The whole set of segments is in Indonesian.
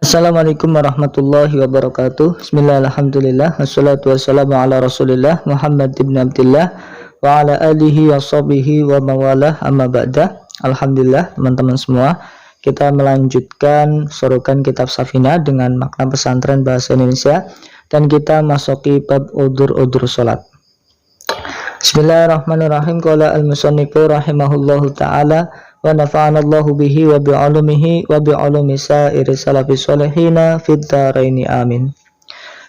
Assalamualaikum warahmatullahi wabarakatuh. Bismillahirrahmanirrahim. Wassalatu wassalamu ala rasulillah Muhammad ibn Abdillah wa ala alihi wa sahbihi wa mawalah amma ba'dah. Alhamdulillah teman-teman semua, kita melanjutkan sorokan kitab Safina dengan makna pesantren bahasa Indonesia, dan kita masuki bab udzur salat. Bismillahirrahmanirrahim. Qala al-musannifu rahimahullahu ta'ala wa nafa'anallahu bihi wa bi'ulumihi wa bi'ulumi sa'iri salafi sholihina fid dharaini amin.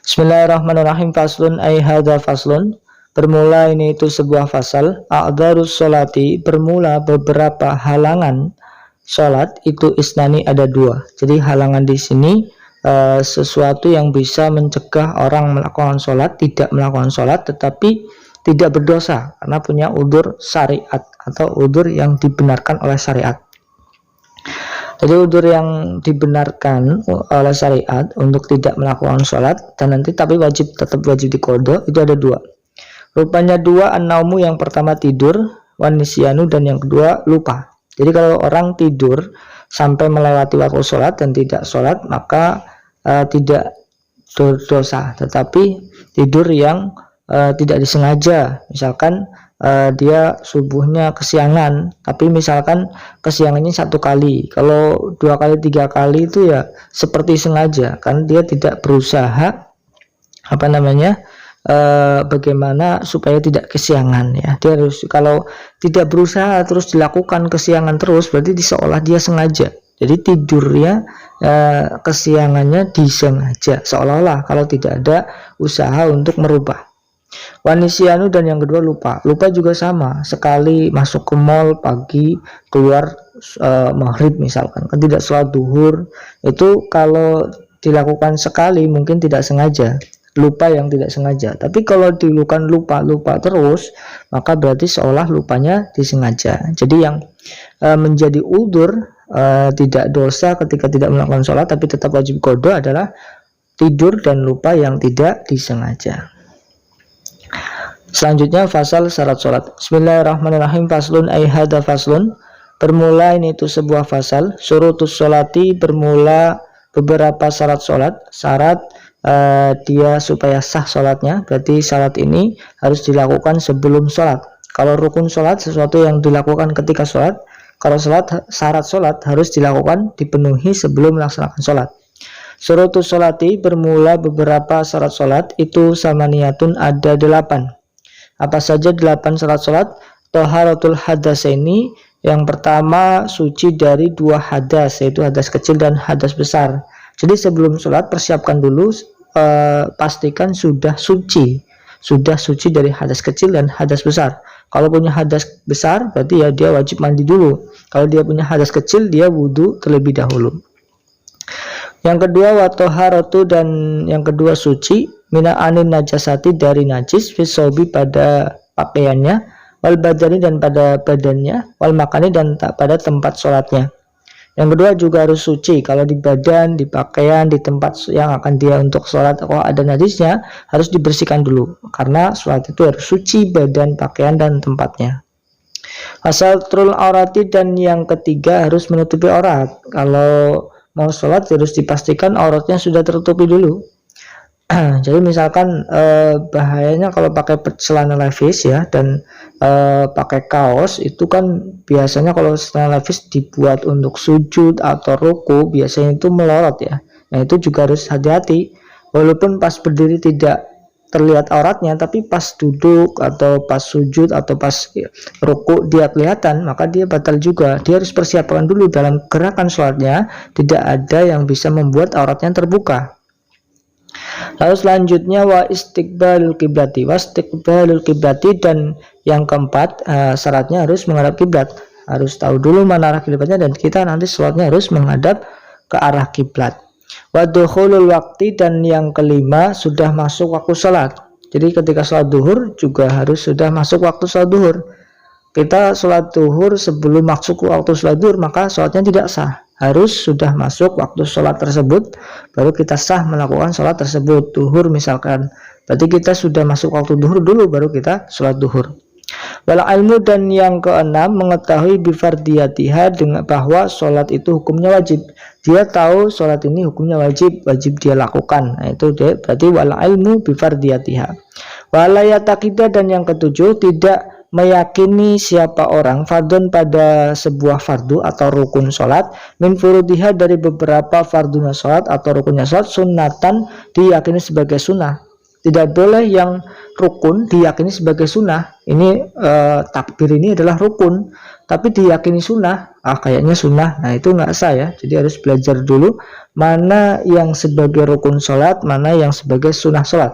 Bismillahirrahmanirrahim. Faslun ay hadza faslun, bermula ini itu sebuah fasal. A'dzarus sholati, bermula beberapa halangan salat itu isnani, ada dua. Jadi halangan di sini sesuatu yang bisa mencegah orang melakukan salat, tidak melakukan salat tetapi tidak berdosa karena punya udzur syariat atau udzur yang dibenarkan oleh syariat. Jadi udzur yang dibenarkan oleh syariat untuk tidak melakukan sholat dan nanti tapi tetap wajib diqodho, itu ada dua. Rupanya dua, an-naumu yang pertama tidur, wan nisyanu dan yang kedua lupa. Jadi kalau orang tidur sampai melewati waktu sholat dan tidak sholat maka tidak berdosa, tetapi tidur yang tidak disengaja, misalkan dia subuhnya kesiangan, tapi misalkan kesiangannya satu kali, kalau dua kali tiga kali itu ya seperti sengaja, kan dia tidak berusaha bagaimana supaya tidak kesiangan ya. Dia harus, kalau tidak berusaha terus dilakukan kesiangan terus, berarti seolah dia sengaja. Jadi tidurnya kesiangannya disengaja, seolah-olah kalau tidak ada usaha untuk merubah. Wanisyanu dan yang kedua lupa. Lupa juga sama, sekali masuk ke mall pagi, keluar maghrib misalkan, kan tidak sholat duhur, itu kalau dilakukan sekali mungkin tidak sengaja, lupa yang tidak sengaja. Tapi kalau dilakukan lupa terus, maka berarti seolah lupanya disengaja. Jadi yang menjadi udzur tidak dosa ketika tidak melakukan sholat tapi tetap wajib qodho adalah tidur dan lupa yang tidak disengaja. Selanjutnya fasal syarat sholat. Bismillahirrahmanirrahim. Faslun ay hadza faslun, bermula ini itu sebuah fasal. Syurutus sholati, bermula beberapa syarat sholat. Syarat dia supaya sah sholatnya, berarti syarat ini harus dilakukan sebelum sholat. Kalau rukun sholat sesuatu yang dilakukan ketika sholat, kalau syarat sholat harus dilakukan, dipenuhi sebelum melaksanakan sholat. Syurutus sholati, bermula beberapa syarat sholat itu samaniyatun, ada 8. Apa saja 8 syarat sholat? Toharatul hadasaini, yang pertama suci dari 2 hadas, yaitu hadas kecil dan hadas besar. Jadi sebelum sholat persiapkan dulu, pastikan sudah suci dari hadas kecil dan hadas besar. Kalau punya hadas besar berarti ya dia wajib mandi dulu. Kalau dia punya hadas kecil dia wudhu terlebih dahulu. Yang kedua watoharatu, dan yang kedua suci mina anin najasati, dari najis, fisobi pada pakaiannya, wal badani dan pada badannya, wal makani dan tak pada tempat sholatnya. Yang kedua juga harus suci, kalau di badan, di pakaian, di tempat yang akan dia untuk sholat, kalau ada najisnya harus dibersihkan dulu, karena sholat itu harus suci badan, pakaian dan tempatnya. Wasatrul aurati, dan yang ketiga harus menutupi aurat. Kalau mau sholat harus dipastikan auratnya sudah tertutupi dulu. Jadi misalkan bahayanya kalau pakai celana levis ya dan pakai kaos, itu kan biasanya kalau celana levis dibuat untuk sujud atau ruku biasanya itu melorot ya. Nah itu juga harus hati-hati, walaupun pas berdiri tidak terlihat auratnya, tapi pas duduk atau pas sujud atau pas ruku dia kelihatan, maka dia batal juga. Dia harus persiapkan dulu dalam gerakan sholatnya, tidak ada yang bisa membuat auratnya terbuka. Lalu selanjutnya wa istiqbalul kiblati, dan yang keempat syaratnya harus menghadap kiblat. Harus tahu dulu mana arah kiblatnya dan kita nanti sholatnya harus menghadap ke arah kiblat. Wa dukhulul waqti, dan yang kelima sudah masuk waktu sholat. Jadi ketika sholat duhur juga harus sudah masuk waktu sholat duhur. Kita sholat duhur sebelum masuk waktu sholat duhur maka sholatnya tidak sah. Harus sudah masuk waktu sholat tersebut baru kita sah melakukan sholat tersebut. Duhur misalkan, berarti kita sudah masuk waktu duhur dulu baru kita sholat duhur. Wal ilmu, dan yang keenam mengetahui bifardiyatiha, dengan bahwa sholat itu hukumnya wajib. Dia tahu sholat ini hukumnya wajib, wajib dia lakukan. Nah, itu dia, berarti wal ilmu bifardiyatiha. Walayatakidah, dan yang ketujuh tidak meyakini siapa orang fardun pada sebuah fardu atau rukun sholat, min furudiha dari beberapa fardunya sholat atau rukunnya sholat, sunnatan diyakini sebagai sunnah. Tidak boleh yang rukun diyakini sebagai sunnah. Ini takbir ini adalah rukun, tapi diyakini sunnah. Kayaknya sunnah. Nah, itu nggak sah ya. Jadi harus belajar dulu mana yang sebagai rukun sholat, mana yang sebagai sunnah sholat.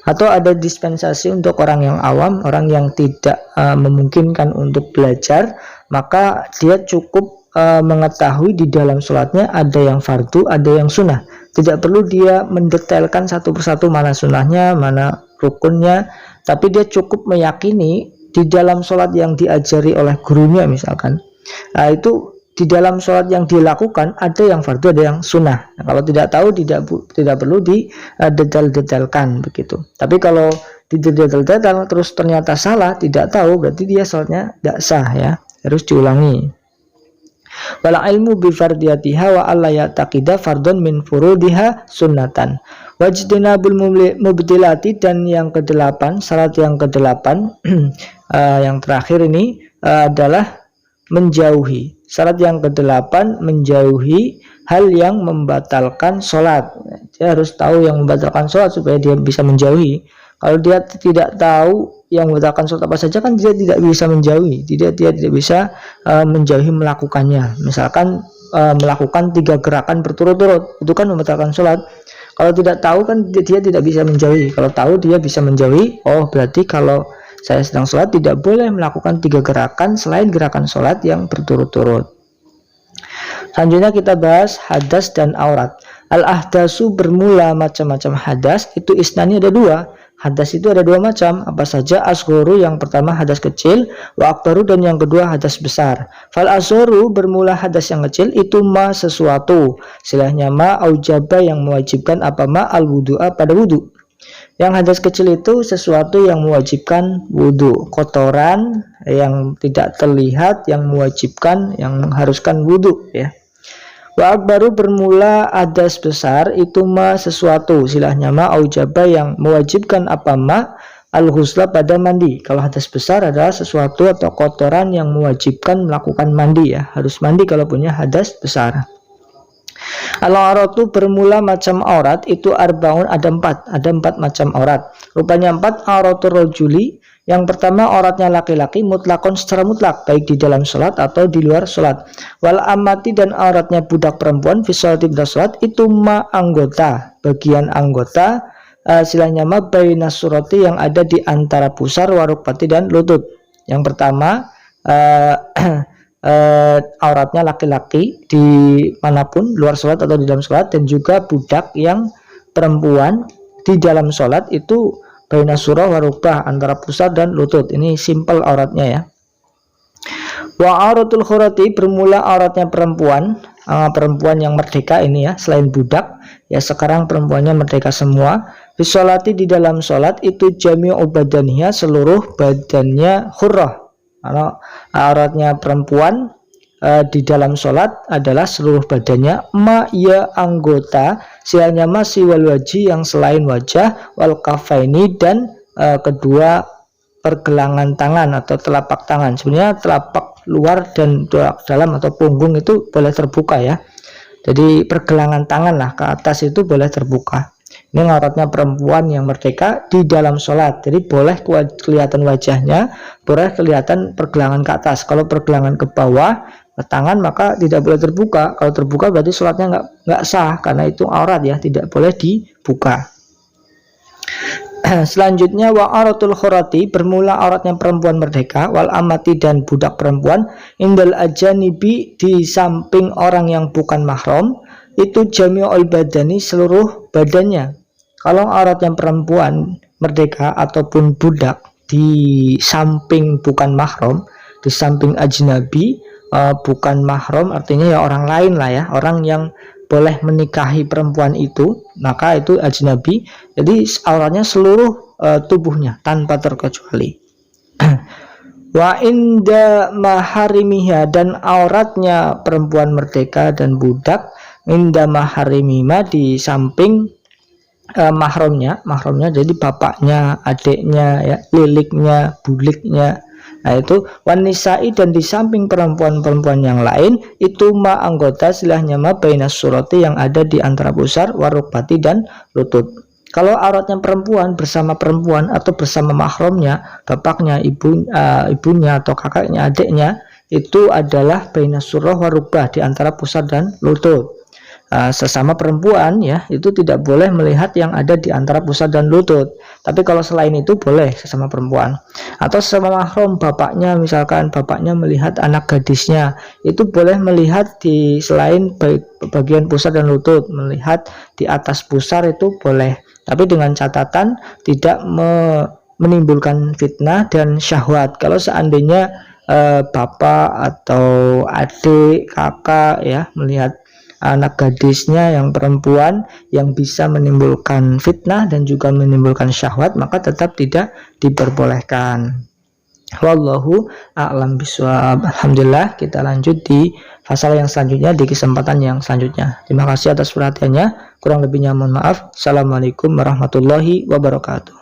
Atau ada dispensasi untuk orang yang awam, orang yang tidak memungkinkan untuk belajar, maka dia cukup mengetahui di dalam sholatnya ada yang fardu, ada yang sunnah. Tidak perlu dia mendetailkan satu persatu mana sunnahnya, mana rukunnya, tapi dia cukup meyakini di dalam sholat yang diajari oleh gurunya misalkan. Nah, itu di dalam sholat yang dilakukan ada yang fardu, ada yang sunnah. Nah, kalau tidak tahu tidak perlu didetail-detailkan begitu. Tapi kalau didetail-detail terus ternyata salah, tidak tahu, berarti dia sholatnya tidak sah ya, harus diulangi. Wala ilmu bifardiyatiha wa alla ya'taqida fardun min furudiha sunnatan. Wajtinabul mubtilati, dan yang kedelapan, syarat yang kedelapan yang terakhir ini adalah menjauhi. Syarat yang kedelapan menjauhi hal yang membatalkan sholat. Dia harus tahu yang membatalkan sholat supaya dia bisa menjauhi. Kalau dia tidak tahu yang membatalkan sholat apa saja, kan dia tidak bisa menjauhi. Dia tidak bisa menjauhi melakukannya. Misalkan melakukan 3 gerakan berturut-turut, itu kan membatalkan sholat. Kalau tidak tahu kan dia tidak bisa menjauhi. Kalau tahu dia bisa menjauhi. Oh, berarti kalau saya sedang sholat tidak boleh melakukan 3 gerakan selain gerakan sholat yang berturut-turut. Selanjutnya kita bahas hadas dan aurat. Al-ahdasu bermula macam-macam hadas, itu isnani ada 2. Hadas itu ada 2 macam, apa saja? Asghoru, yang pertama hadas kecil, wa akbaru, dan yang kedua hadas besar. Fal asghoru bermula hadas yang kecil itu ma sesuatu, istilahnya ma aujaba, yang mewajibkan, apa ma al wudu'a, pada wudu. Yang hadas kecil itu sesuatu yang mewajibkan wudu, kotoran yang tidak terlihat yang mewajibkan, yang mengharuskan wudu ya. Wa akbaru bermula hadas besar itu ma sesuatu, istilahnya ma aujaba, yang mewajibkan, apa ma al-ghusla, pada mandi. Kalau hadas besar adalah sesuatu atau kotoran yang mewajibkan melakukan mandi ya, harus mandi kalau punya hadas besar. Al-auratu bermula macam aurat itu arbaun, ada 4 macam aurat. Rupanya 4 auratul rajuli. Yang pertama auratnya laki-laki mutlakon, secara mutlak, baik di dalam sholat atau di luar sholat. Wal amati, dan auratnya budak perempuan fi sholati, pada sholat, itu ma anggota, bagian anggota, silahnya ma baina surati, yang ada di antara pusar, warukbati, dan lutut. Yang pertama auratnya laki-laki di manapun, luar sholat atau di dalam sholat, dan juga budak yang perempuan di dalam sholat itu baina surah warukbah, antara pusar dan lutut. Ini simple auratnya ya. Wa auratul khurati bermula auratnya perempuan, perempuan yang merdeka ini ya, selain budak ya, sekarang perempuannya merdeka semua. Bisolati, di dalam sholat itu jami'u badaniha, seluruh badannya khurrah. Kalau auratnya perempuan di dalam sholat adalah seluruh badannya, ma ya anggota, sianya masih wal wajhi, yang selain wajah, wal kafaini, dan kedua pergelangan tangan atau telapak tangan. Sebenarnya telapak luar dan telapak dalam atau punggung itu boleh terbuka ya. Jadi pergelangan tangan lah ke atas itu boleh terbuka. Ini auratnya perempuan yang merdeka di dalam sholat. Jadi boleh kelihatan wajahnya, boleh kelihatan pergelangan ke atas. Kalau pergelangan ke bawah, ke tangan, maka tidak boleh terbuka. Kalau terbuka berarti sholatnya nggak sah, karena itu aurat ya, tidak boleh dibuka. Selanjutnya wa auratul khurati bermula auratnya perempuan merdeka, wal amati, dan budak perempuan, indal ajanibi, di samping orang yang bukan mahram, itu jami'ul badani, seluruh badannya. Kalau auratnya perempuan merdeka ataupun budak di samping bukan mahram, di samping ajnabi, bukan mahram artinya ya orang lain lah ya, orang yang boleh menikahi perempuan itu, maka itu ajnabi. Jadi auratnya seluruh tubuhnya tanpa terkecuali. Wa inda maharimiha, dan auratnya perempuan merdeka dan budak, inda maharimima, di samping mahramnya jadi bapaknya, adiknya, ya, liliknya, buliknya. Nah itu wanisai, dan di samping perempuan-perempuan yang lain itu ma anggota silahnya ma bainas surati, yang ada di antara pusar, warukbati, dan lutut. Kalau auratnya perempuan bersama perempuan atau bersama mahramnya, bapaknya, ibunya atau kakaknya, adiknya, itu adalah bainas surah warukbah, di antara pusar dan lutut. Sesama perempuan, ya, itu tidak boleh melihat yang ada di antara pusat dan lutut. Tapi kalau selain itu boleh sesama perempuan. Atau sesama mahram, bapaknya, misalkan bapaknya melihat anak gadisnya, itu boleh melihat di selain bagian pusat dan lutut, melihat di atas pusar itu boleh. Tapi dengan catatan tidak menimbulkan fitnah dan syahwat. Kalau seandainya bapak atau adik, kakak, ya, melihat anak gadisnya yang perempuan yang bisa menimbulkan fitnah dan juga menimbulkan syahwat, maka tetap tidak diperbolehkan. Wallahu a'lam bishawab. Alhamdulillah, kita lanjut di pasal yang selanjutnya di kesempatan yang selanjutnya. Terima kasih atas perhatiannya. Kurang lebihnya mohon maaf. Assalamualaikum warahmatullahi wabarakatuh.